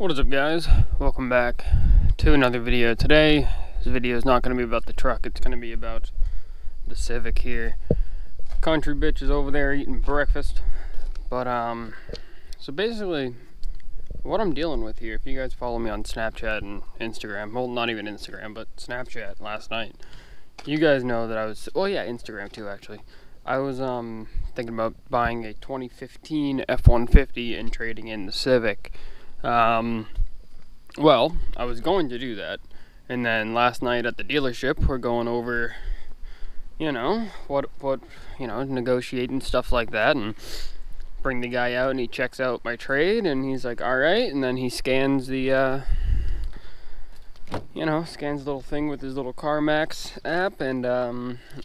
What is up, guys? Welcome back to another video. Today, this video is not going to be about the truck. It's going to be about the Civic here. Country bitch is over there eating breakfast. But, so basically, what I'm dealing with here, if you guys follow me on Snapchat and Instagram, well, not even Instagram, but Snapchat last night, you guys know that I was, well, yeah, Instagram too, actually. I was, thinking about buying a 2015 F150 and trading in the Civic. Well, I was going to do that, and then last night at the dealership, we're going over, you know, what, negotiating stuff like that, and bring the guy out, and he checks out my trade, and he's like, all right, and then he scans the, scans the little thing with his little CarMax app, and,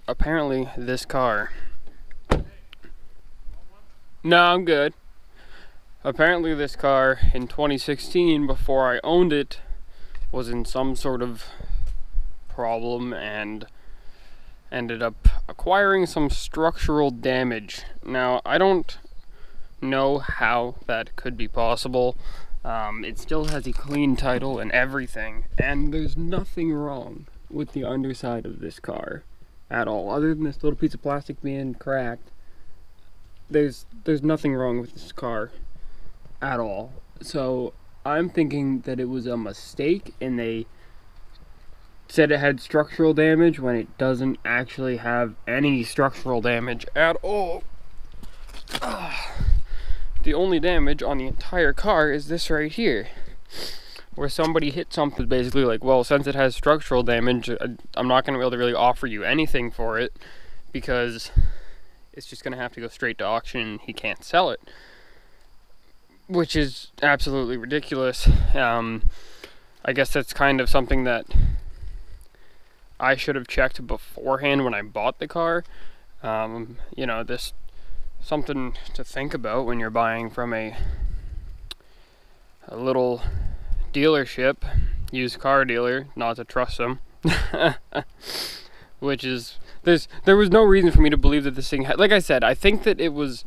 apparently this car, no, I'm good. Apparently this car in 2016, before I owned it, was in some sort of problem and ended up acquiring some structural damage. Now, I don't know how that could be possible. It still has a clean title and everything, and there's nothing wrong with the underside of this car at all, other than this little piece of plastic being cracked. There's nothing wrong with this car at all. So I'm thinking that it was a mistake and they said it had structural damage when it doesn't actually have any structural damage at all. The only damage on the entire car is this right here, where somebody hit something basically like, well, since it has structural damage, I'm not going to be able to really offer you anything for it because it's just going to have to go straight to auction and he can't sell it. Which is absolutely ridiculous. I guess that's kind of something that I should have checked beforehand when I bought the car. This something to think about when you're buying from a little dealership, used car dealer, not to trust them. Which is, there was no reason for me to believe that this thing had, like I said, I think that it was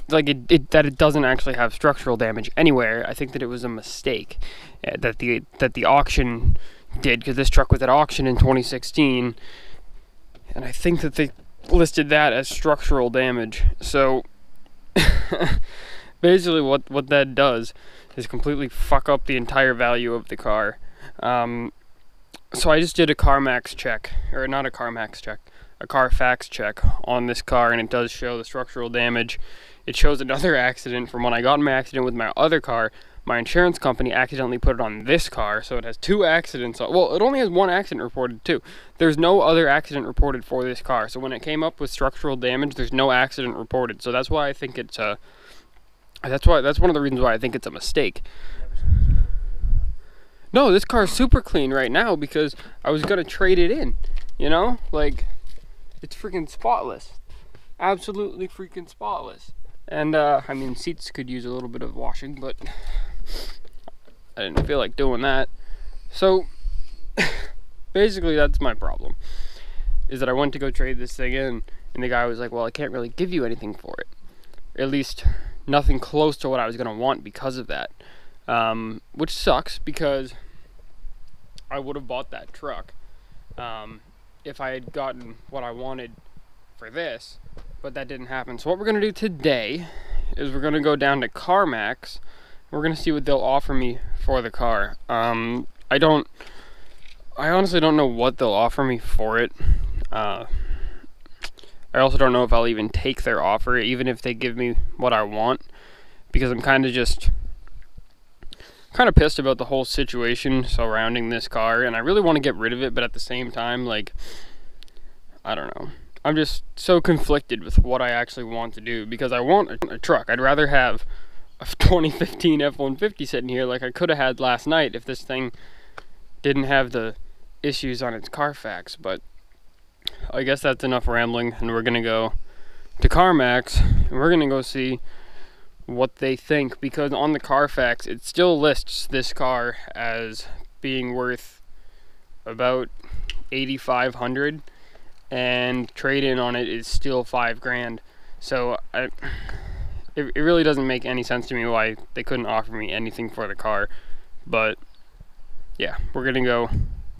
that it doesn't actually have structural damage anywhere. I think that it was a mistake that the auction did, because this truck was at auction in 2016, and I think that they listed that as structural damage. So basically what that does is completely fuck up the entire value of the car. So I just did a CarMax check, or not a CarMax check, a Carfax check on this car, and it does show the structural damage. It shows another accident from when I got in my accident with my other car. My insurance company accidentally put it on this car, so it has two accidents. Well, it only has one accident reported too. There's no other accident reported for this car. So when it came up with structural damage, there's no accident reported. So that's why I think it's that's one of the reasons why I think it's a mistake. No, this car is super clean right now because I was gonna trade it in. You know, like, it's freaking spotless, absolutely freaking spotless. And I mean, seats could use a little bit of washing, but I didn't feel like doing that. So basically that's my problem, is that I went to go trade this thing in, and the guy was like, well, I can't really give you anything for it, at least nothing close to what I was gonna want because of that. Which sucks, because I would have bought that truck if I had gotten what I wanted for this, but that didn't happen. So what we're going to do today is we're going to go down to CarMax. We're going to see what they'll offer me for the car. I honestly don't know what they'll offer me for it. I also don't know if I'll even take their offer, even if they give me what I want, because I'm kind of pissed about the whole situation surrounding this car, and I really want to get rid of it, but at the same time, like, I don't know. I'm just so conflicted with what I actually want to do, because I want a truck. I'd rather have a 2015 F-150 sitting here like I could have had last night if this thing didn't have the issues on its Carfax. But I guess that's enough rambling, and we're going to go to CarMax, and we're going to go see what they think, because on the Carfax it still lists this car as being worth about $8,500, and trade-in on it is still $5,000. So it really doesn't make any sense to me why they couldn't offer me anything for the car. But yeah, we're gonna go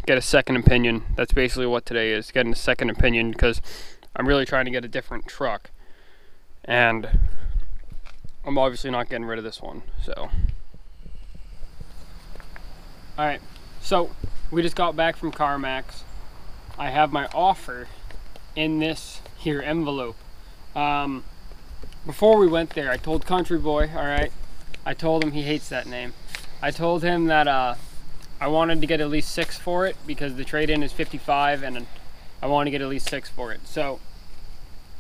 get a second opinion. That's basically what today is, getting a second opinion, because I'm really trying to get a different truck, and I'm obviously not getting rid of this one. So alright, so we just got back from CarMax. I have my offer in this here envelope. Before we went there, I told Country Boy, alright, I told him, he hates that name, I told him that I wanted to get at least 6 for it, because the trade-in is 55 and I want to get at least 6 for it. So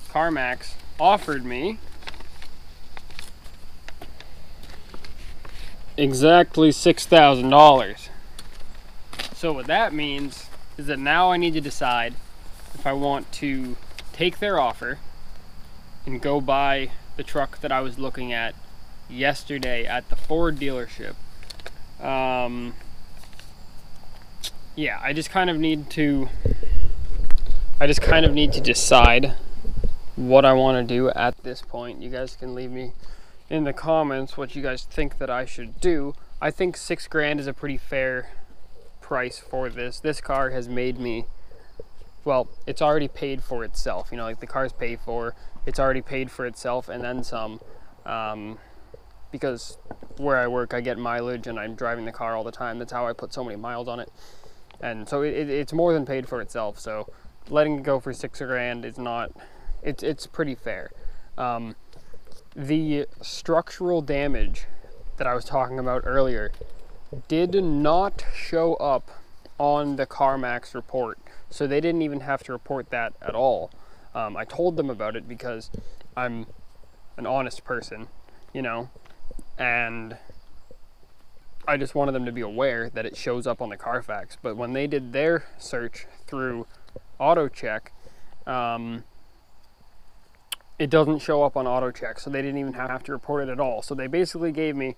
CarMax offered me exactly $6,000. So what that means is that now I need to decide if I want to take their offer and go buy the truck that I was looking at yesterday at the Ford dealership. Yeah, I just kind of need to decide what I want to do at this point. You guys can leave me in the comments what you guys think that I should do. I think $6,000 is a pretty fair price for this. This car has made me, well, it's already paid for itself. You know, like the car's paid for, it's already paid for itself and then some, because where I work, I get mileage and I'm driving the car all the time. That's how I put so many miles on it. And so it's more than paid for itself. So letting it go for $6,000 is not, it's pretty fair. The structural damage that I was talking about earlier did not show up on the CarMax report. So they didn't even have to report that at all. I told them about it because I'm an honest person, you know, and I just wanted them to be aware that it shows up on the Carfax. But when they did their search through AutoCheck, it doesn't show up on AutoCheck, so they didn't even have to report it at all. So they basically gave me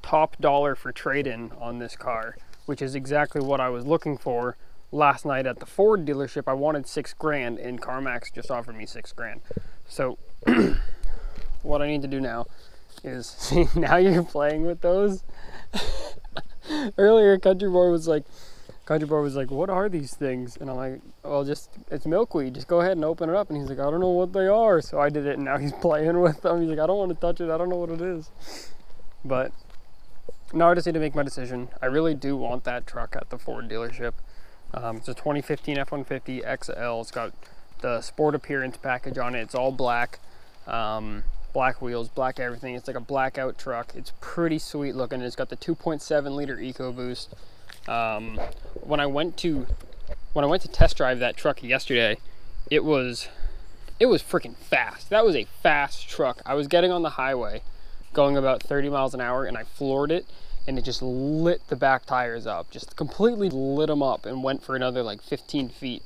top dollar for trade-in on this car, which is exactly what I was looking for last night at the Ford dealership. I wanted $6,000 and CarMax just offered me $6,000. So what I need to do now is, see, now you're playing with those. Earlier Country Boy was like, what are these things? And I'm like, well, just, it's milkweed, just go ahead and open it up. And he's like, I don't know what they are. So I did it, and now he's playing with them. He's like, I don't want to touch it, I don't know what it is. But now I just need to make my decision. I really do want that truck at the Ford dealership. It's a 2015 F150 XL. It's got the sport appearance package on it. It's all black, black wheels, black everything. It's like a blackout truck. It's pretty sweet looking. It's got the 2.7 liter EcoBoost. When I went to test drive that truck yesterday, it was freaking fast. That was a fast truck. I was getting on the highway going about 30 miles an hour and I floored it, and it just lit the back tires up, just completely lit them up, and went for another like 15 feet,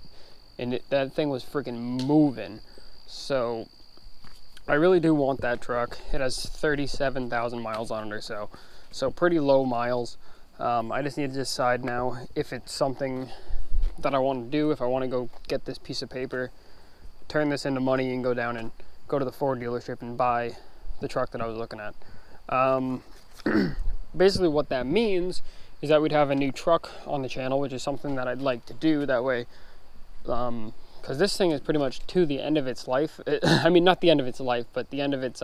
and that thing was freaking moving. So I really do want that truck. It has 37,000 miles on it or so, so pretty low miles. I just need to decide now if it's something that I want to do, if I want to go get this piece of paper, turn this into money, and go down and go to the Ford dealership and buy the truck that I was looking at. Basically what that means is that we'd have a new truck on the channel, which is something that I'd like to do. That way, because this thing is pretty much to the end of its life. I mean, not the end of its life, but the end of its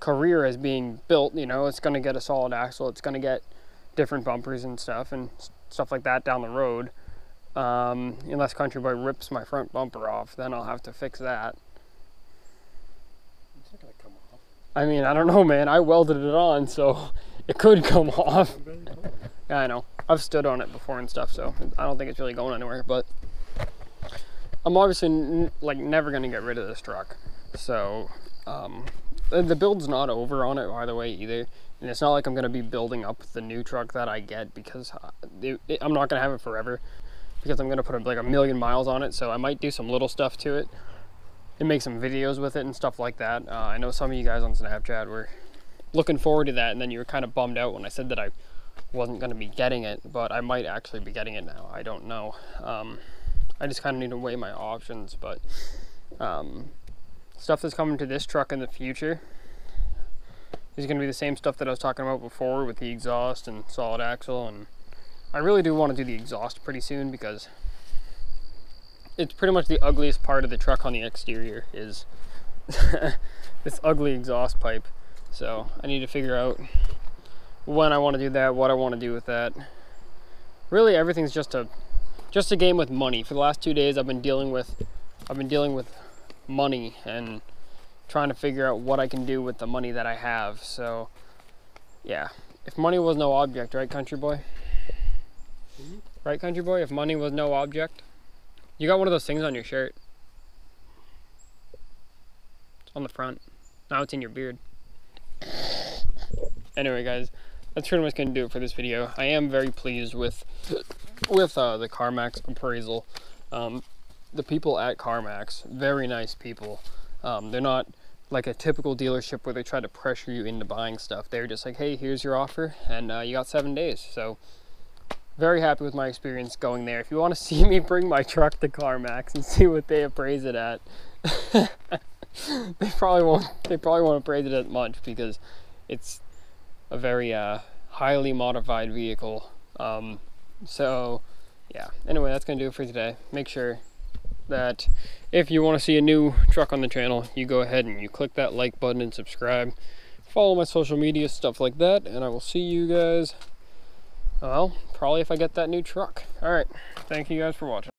career as being built. You know, it's going to get a solid axle, it's going to get different bumpers and stuff like that down the road. Unless Country Boy rips my front bumper off, then I'll have to fix that. It's not gonna come off. I mean, I don't know, man. I welded it on, so it could come off. Yeah, I know. I've stood on it before and stuff, so I don't think it's really going anywhere. But I'm obviously like never gonna get rid of this truck. So the build's not over on it, by the way, either. And it's not like I'm gonna be building up the new truck that I get, because I'm not gonna have it forever, because I'm gonna put like 1 million miles on it. So I might do some little stuff to it and make some videos with it and stuff like that. I know some of you guys on Snapchat were looking forward to that, and then you were kind of bummed out when I said that I wasn't going to be getting it, but I might actually be getting it now. I don't know. I just kind of need to weigh my options, but stuff that's coming to this truck in the future is going to be the same stuff that I was talking about before with the exhaust and solid axle. And I really do want to do the exhaust pretty soon, because it's pretty much the ugliest part of the truck on the exterior is this ugly exhaust pipe. So I need to figure out when I want to do that, what I want to do with that. Really, everything's just a game with money. For the last 2 days, I've been dealing with money and trying to figure out what I can do with the money that I have. So yeah, if money was no object, right, country boy? Right, country boy? If money was no object. You got one of those things on your shirt. It's on the front. Now it's in your beard. Anyway, guys, that's pretty much going to do it for this video. I am very pleased with the CarMax appraisal. The people at CarMax, very nice people. They're not like a typical dealership where they try to pressure you into buying stuff. They're just like, hey, here's your offer, and you got 7 days. So very happy with my experience going there. If you want to see me bring my truck to CarMax and see what they appraise it at, they probably won't appraise it at much, because it's a very highly modified vehicle. So yeah, anyway, that's gonna do it for today. Make sure that if you want to see a new truck on the channel, you go ahead and you click that like button and subscribe. Follow my social media, stuff like that, and I will see you guys, well, probably if I get that new truck. All right, thank you guys for watching.